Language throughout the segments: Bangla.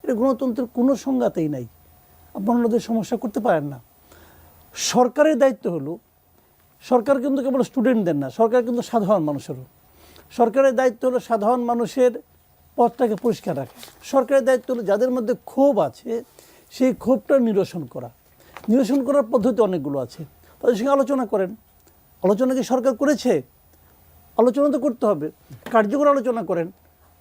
এটা গণতন্ত্রের কোনো সংজ্ঞাতেই নাই। আপনারা ওদের সমস্যা করতে পারেন না। সরকারের দায়িত্ব হলো, সরকার কিন্তু কেবল স্টুডেন্টদের না, সরকার কিন্তু সাধারণ মানুষেরও। সরকারের দায়িত্ব হলো সাধারণ মানুষের পথটাকে পরিষ্কার রাখা। সরকারের দায়িত্ব হলো যাদের মধ্যে ক্ষোভ আছে সেই ক্ষোভটা নিরসন করা। নিরসন করার পদ্ধতি অনেকগুলো আছে, তাদের সঙ্গে আলোচনা করেন। আলোচনা কি সরকার করেছে? আলোচনা তো করতে হবে, কার্যকর আলোচনা করেন।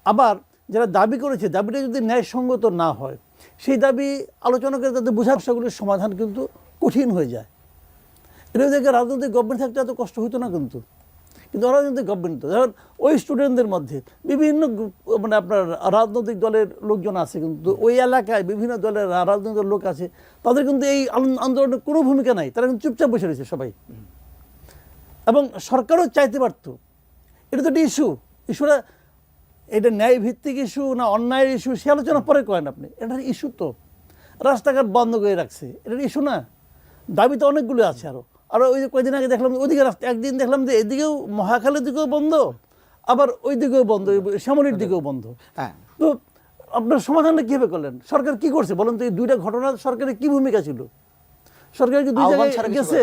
আবার যারা দাবি করেছে, দাবিটা যদি ন্যায়সঙ্গত না হয়, সেই দাবি আলোচনা করে তাদের বোঝার বিষয়গুলির সমাধান কিন্তু কঠিন হয়ে যায়। এটা দেখে রাজনৈতিক গভর্নমেন্ট থাকতে এত কষ্ট হতো না কিন্তু অরাজনৈতিক গভর্নমেন্ট তো ধরেন ওই স্টুডেন্টদের মধ্যে বিভিন্ন মানে আপনার রাজনৈতিক দলের লোকজন আছে, কিন্তু ওই এলাকায় বিভিন্ন দলের রাজনৈতিক লোক আছে, তাদের কিন্তু এই আন্দোলনের কোনো ভূমিকা নাই, তারা কিন্তু চুপচাপ বসে রয়েছে সবাই। এবং সরকারও চাইতে পারতো, এটা তো একটা ইস্যুটা এটা ন্যায় ভিত্তিক ইস্যু না অন্যায়ের ইস্যু সে আলোচনা পরে করেন আপনি। এটার ইস্যু তো রাস্তাঘাট বন্ধ করে রাখছে, এটার ইস্যু না। দাবি তো অনেকগুলো আছে। আরও ওই যে কয়েকদিন আগে দেখলাম ওইদিকে রাস্তা, একদিন দেখলাম যে এদিকেও মহাখালীর দিকেও বন্ধ, আবার ওই দিকেও বন্ধ, শ্যামলীর দিকেও বন্ধ। তো আপনার সমাধানটা কীভাবে করলেন? সরকার কি করছে বলেন তো? এই দুইটা ঘটনা সরকারের কি ভূমিকা ছিল? সরকার কি দুই জায়গায় গেছে?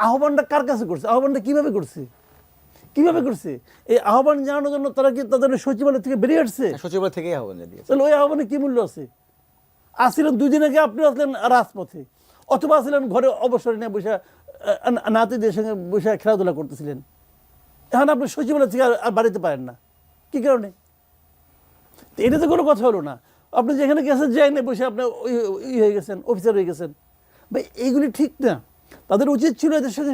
আহ্বানটা কার কাছে করছে? আহ্বানটা কিভাবে করছে? এই আহ্বান জানানোর জন্য তারা কি তাদের সচিবালয় থেকে বেরিয়ে আসছে? সচিবালয় থেকেই আহ্বান জানিয়েছে। তাহলে ওই আহ্বানে কি মূল্য আছে? আসছিলেন 2 দিন আগে, আপনি আসলেন রাজপথে, অথবা আসলেন ঘরে অবসর নিয়ে বসে নাতিদের সঙ্গে বসে খেলাধুলা করতেছিলেন। এখন আপনি সচিবালয় থেকে আর বাড়িতে পারেন না, কি কারণে? এটা তো কোনো কথা হলো না। আপনি যেখানে গেছেন যাইনি, বসে আপনি হয়ে গেছেন, অফিসার হয়ে গেছেন। ভাই এইগুলি ঠিক না। তাদের উচিত ছিল এদের সঙ্গে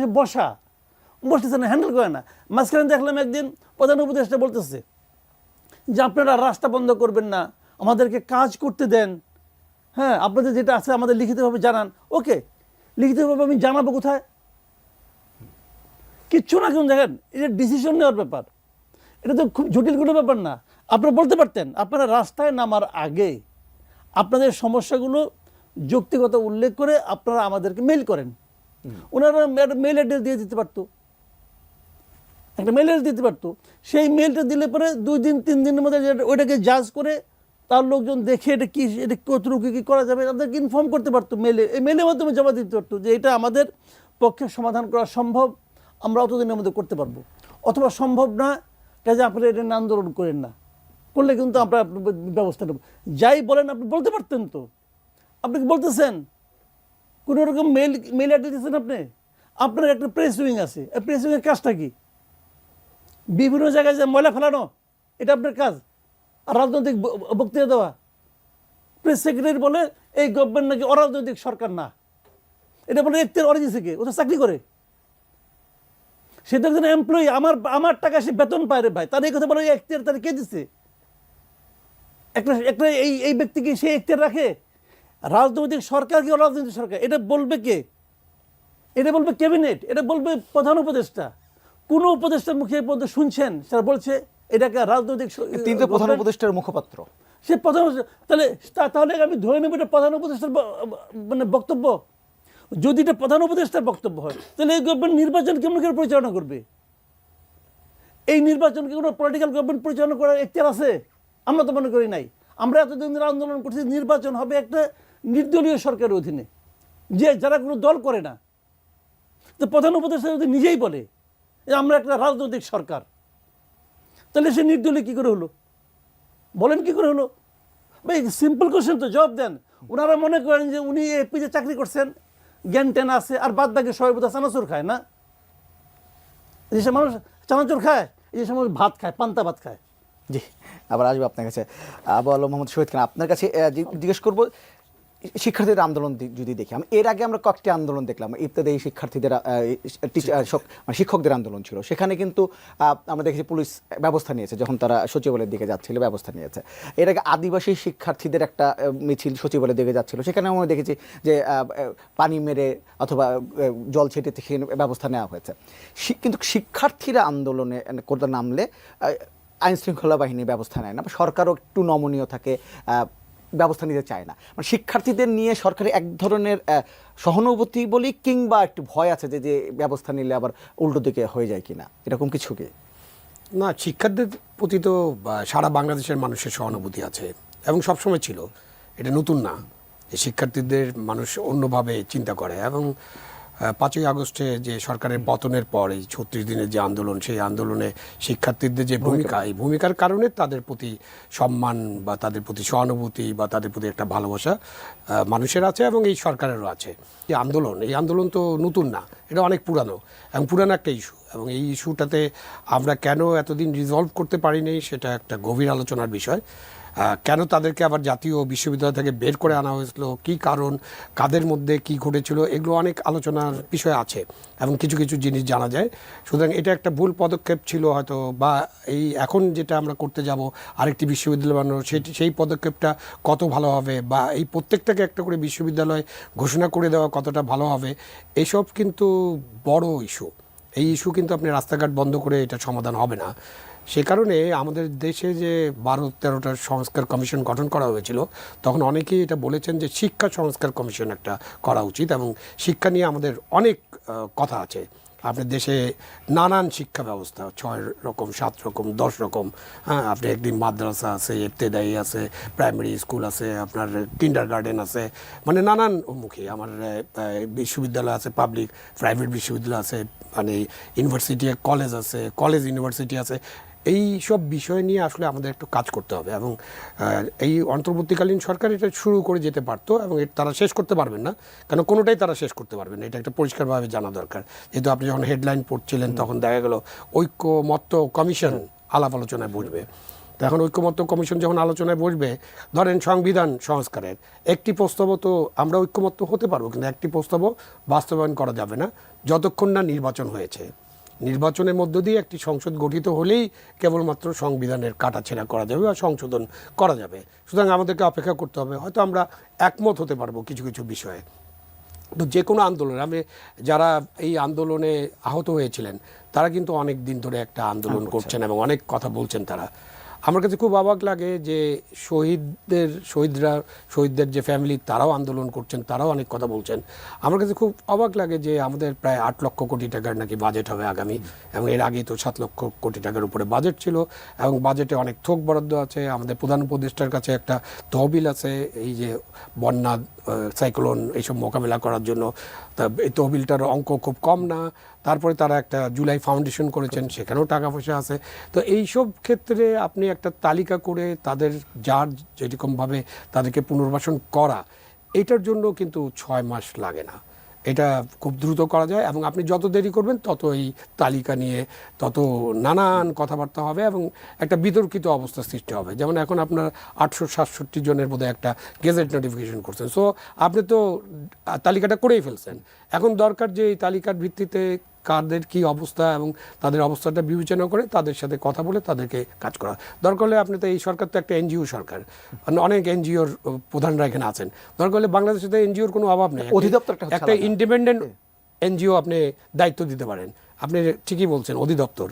বসতেছে না, হ্যান্ডেল করে না। মাঝখানে দেখলাম একদিন প্রধান উপদেষ্টা বলতেছে যে আপনারা রাস্তা বন্ধ করবেন না, আমাদেরকে কাজ করতে দেন। হ্যাঁ, আপনাদের যেটা আছে আমাদের লিখিতভাবে জানান। ওকে, লিখিতভাবে আমি জানাবো কোথায়? কিচ্ছু না। কেন দেখেন, এটা ডিসিশন নেওয়ার ব্যাপার, এটা তো খুব জটিল কোনো ব্যাপার না। আপনারা বলতে পারতেন, আপনারা রাস্তায় নামার আগে আপনাদের সমস্যাগুলো যৌক্তিকতা উল্লেখ করে আপনারা আমাদেরকে মেইল করেন। ওনারা মেইল অ্যাড্রেস দিয়ে দিতে পারতো, একটা মেইল অ্যাড্রেস দিতে পারতো। সেই মেইলটা দিলে পরে 2 দিন 3 দিনের মধ্যে ওইটাকে জাজ করে তার লোকজন দেখে এটা কতটুকু কী করা যাবে তাদেরকে ইনফর্ম করতে পারতো মেলে। এই মেলের মাধ্যমে জমা দিতে পারতো যে এটা আমাদের পক্ষে সমাধান করা সম্ভব, আমরা অতদিনের মধ্যে করতে পারবো। অথবা সম্ভব না, কাজে আপনি এটা নিয়ে আন্দোলন করেন না, করলে কিন্তু আমরা ব্যবস্থা নেব। যাই বলেন আপনি বলতে পারতেন তো। আপনি কি বলতেছেন? কোনো রকম মেল অ্যাড্রেস দিচ্ছেন আপনি? আপনার একটা প্রেস উইং আছে, এই প্রেস উইংয়ের কাজটা কি? বিভিন্ন জায়গায় যে ময়লা ফেলানো, এটা আপনার কাজ? আর রাজনৈতিক বক্তৃতা দেওয়া? প্রেস সেক্রেটারি বলে এই গভর্নমেন্ট নাকি অরাজনৈতিক সরকার না, এটা বলে এখতিয়ার অরিজিন থেকে, ও তো চাকরি করে, সে তো একজন এমপ্লয়ি, আমার টাকা সে বেতন পায় রে ভাই। তার এই কথা বলে এখতিয়ার তার কে দিচ্ছে? একটা এই ব্যক্তিকে সে এখতিয়ার রাখে? রাজনৈতিক সরকার কি অরাজনৈতিক সরকার এটা বলবে কে? এটা বলবে ক্যাবিনেট, এটা বলবে প্রধান উপদেষ্টা। কোনো উপদেষ্টার মুখে পর্যন্ত শুনছেন সেটা বলছে এটাকে রাজনৈতিক? তিনি তো প্রধান উপদেষ্টার মুখপাত্র। সে প্রধান, তাহলে আমি ধরে নেব এটা প্রধান উপদেষ্টার মানে বক্তব্য। যদি এটা প্রধান উপদেষ্টার বক্তব্য হয়, তাহলে এই গভর্নমেন্ট নির্বাচন কেমন করে পরিচালনা করবে? এই নির্বাচনকে কোনো পলিটিক্যাল গভর্নমেন্ট পরিচালনা করার এখতিয়ার আছে? আমরা তো মনে করি নাই। আমরা এতদিন ধরে আন্দোলন করছি নির্বাচন হবে একটা নির্দলীয় সরকারের অধীনে, যে যারা কোনো দল করে না। তো প্রধান উপদেষ্টা যদি নিজেই বলে যে আমরা একটা রাজনৈতিক সরকার, তাহলে সে নির্দলীয় কী করে হলো? বলেন কি করে হলো? ভাই সিম্পল কোশ্চেন তো, জবাব দেন। ওনারা মনে করেন যে উনি এপিতে চাকরি করছেন, জ্ঞান ট্যান আছে, আর বাদ বাকি সবাই বোধহয় চানাচুর খায় না? এই যে মানুষ চানাচুর খায়, এই যে মানুষ ভাত খায়, পান্তা ভাত খায়। জি, আবার আসবো আপনার কাছে। আবু আলম মোহাম্মদ শহীদ খান, আপনার কাছে জিজ্ঞেস করবো, শিক্ষার্থীদের আন্দোলন যদি দেখি, এর আগে আমরা কয়েকটি আন্দোলন দেখলাম। ইবতদায়ী শিক্ষার্থীদের মানে শিক্ষকদের আন্দোলন ছিল, সেখানে কিন্তু আমরা দেখেছি পুলিশ ব্যবস্থা নিয়েছে, যখন তারা সচিবালয়ের দিকে যাচ্ছিল ব্যবস্থা নিয়েছে। এর আগে আদিবাসী শিক্ষার্থীদের একটা মিছিল সচিবালয়ের দিকে যাচ্ছিল, সেখানে আমরা দেখেছি যে পানি মেরে অথবা জল ছেটে থেকে ব্যবস্থা নেওয়া হয়েছে। কিন্তু শিক্ষার্থীরা আন্দোলনে করতে নামলে আইন শৃঙ্খলা বাহিনী ব্যবস্থা নেয় না, বা সরকারও একটু নমনীয় থাকে, ব্যবস্থা নিতে চায় না। মানে শিক্ষার্থীদের নিয়ে সরকারি এক ধরনের সহানুভূতি বলি, কিংবা একটু ভয় আছে যে ব্যবস্থা নিলে আবার উল্টো দিকে হয়ে যায় কিনা, এরকম কিছু কি? না, শিক্ষার্থীদের প্রতি তো সারা বাংলাদেশের মানুষের সহানুভূতি আছে। এবং সবসময় ছিল, এটা নতুন না। এই শিক্ষার্থীদের মানুষ অন্যভাবে চিন্তা করে এবং 5ই আগস্টে যে সরকারের পতনের পর এই 36 দিনের যে আন্দোলন, সেই আন্দোলনে শিক্ষার্থীদের যে ভূমিকা, এই ভূমিকার কারণে তাদের প্রতি সম্মান বা তাদের প্রতি সহানুভূতি বা তাদের প্রতি একটা ভালোবাসা মানুষের আছে এবং এই সরকারেরও আছে। এই আন্দোলন তো নতুন না, এটা অনেক পুরানো এবং পুরানো একটা ইস্যু, এবং এই ইস্যুটাতে আমরা কেন এতদিন রিজলভ করতে পারিনি সেটা একটা গভীর আলোচনার বিষয়। কেন তাদেরকে আবার জাতীয় বিশ্ববিদ্যালয় থেকে বের করে আনা হয়েছিল, কী কারণ, কাদের মধ্যে কি ঘটেছিল, এগুলো অনেক আলোচনার বিষয় আছে এবং কিছু কিছু জিনিস জানা যায়। সুতরাং এটা একটা ভুল পদক্ষেপ ছিল হয়তো, বা এই এখন যেটা আমরা করতে যাব আরেকটি বিশ্ববিদ্যালয় বানানো, সেই পদক্ষেপটা কত ভালো হবে, বা এই প্রত্যেকটাকে একটা করে বিশ্ববিদ্যালয় ঘোষণা করে দেওয়া কতটা ভালো হবে, এইসব কিন্তু বড় ইস্যু। এই ইস্যু কিন্তু আপনি রাস্তাঘাট বন্ধ করে এটা সমাধান হবে না। সে কারণে আমাদের দেশে যে 12-13টা সংস্কার কমিশন গঠন করা হয়েছিল, তখন অনেকেই এটা বলেছেন যে শিক্ষা সংস্কার কমিশন একটা করা উচিত, এবং শিক্ষা নিয়ে আমাদের অনেক কথা আছে। আপনার দেশে নানান শিক্ষা ব্যবস্থা, 6 রকম, 7 রকম, 10 রকম, হ্যাঁ, আপনি একদিন মাদ্রাসা আছে, ইবতেদায়ী আছে, প্রাইমারি স্কুল আছে, আপনার কিন্ডার গার্ডেন আছে, মানে নানান মুখী আমার বিশ্ববিদ্যালয় আছে, পাবলিক প্রাইভেট বিশ্ববিদ্যালয় আছে, মানে ইউনিভার্সিটি কলেজ আছে, কলেজ ইউনিভার্সিটি আছে। এই সব বিষয় নিয়ে আসলে আমাদের একটু কাজ করতে হবে, এবং এই অন্তর্বর্তীকালীন সরকার এটা শুরু করে যেতে পারতো, এবং তারা শেষ করতে পারবেন না, কারণ কোনোটাই তারা শেষ করতে পারবেন না, এটা একটা পরিষ্কারভাবে জানা দরকার। যেহেতু আপনি যখন হেডলাইন পড়ছিলেন তখন দেখা গেল ঐক্যমত্য কমিশন আলাপ আলোচনায় বসবে। তো এখন ঐক্যমত্য কমিশন যখন আলোচনায় বসবে, ধরেন সংবিধান সংস্কারের একটি প্রস্তাবও তো আমরা ঐক্যমত্য হতে পারবো, কিন্তু একটি প্রস্তাবও বাস্তবায়ন করা যাবে না যতক্ষণ না নির্বাচন হয়েছে। নির্বাচনের মধ্য দিয়ে একটি সংসদ গঠিত হলেই কেবলমাত্র সংবিধানের কাটাছেঁড়া করা যাবে বা সংশোধন করা যাবে। সুতরাং আমাদেরকে অপেক্ষা করতে হবে, হয়তো আমরা একমত হতে পারবো কিছু কিছু বিষয়ে। তো যে কোনো আন্দোলন, আমি যারা এই আন্দোলনে আহত হয়েছিলেন তারা কিন্তু অনেক দিন ধরে একটা আন্দোলন করছেন এবং অনেক কথা বলছেন তারা। আমার কাছে খুব অবাক লাগে যে শহীদদের যে ফ্যামিলি, তারাও আন্দোলন করছেন, তারাও অনেক কথা বলছেন। আমার কাছে খুব অবাক লাগে যে আমাদের প্রায় 8 লক্ষ কোটি টাকার নাকি বাজেট হবে আগামী, এবং এর আগে তো 7 লক্ষ কোটি টাকার উপরে বাজেট ছিল, এবং বাজেটে অনেক থোক বরাদ্দ আছে। আমাদের প্রধান উপদেষ্টার কাছে একটা তহবিল আছে এই যে বন্যা, সাইক্লোন এইসব মোকাবিলা করার জন্য। তা এই তহবিলটার অঙ্ক খুব কম না। তারপরে তারা একটা জুলাই ফাউন্ডেশন করেছেন, সেখানেও টাকা পয়সা আছে। তো এইসব ক্ষেত্রে আপনি একটা তালিকা করে তাদের যার যেরকমভাবে তাদেরকে পুনর্বাসন করা, এটার জন্য কিন্তু 6 মাস লাগে না, এটা খুব দ্রুত করা যায়। এবং আপনি যত দেরি করবেন তত এই তালিকা নিয়ে তত নানান কথাবার্তা হবে এবং একটা বিতর্কিত অবস্থা সৃষ্টি হবে। যেমন এখন আপনার 867 জনের বোধহয় একটা গেজেট নোটিফিকেশন করছেন, সো আপনি তো তালিকাটা করেই ফেলছেন। এখন দরকার যে এই তালিকার ভিত্তিতে কাদের কি অবস্থা এবং তাদের অবস্থাটা বিবেচনা করে তাদের সাথে কথা বলে তাদেরকে কাজ করা দরকার হলে। আপনি তো এই সরকার তো একটা এনজিও সরকার, অনেক এনজিওর প্রধানরা এখানে আছেন। দরকার হলে বাংলাদেশে তো এনজিওর কোনো অভাব নেই, একটা ইন্ডিপেন্ডেন্ট এনজিও আপনি দায়িত্ব দিতে পারেন। আপনি ঠিকই বলছেন, অধিদপ্তর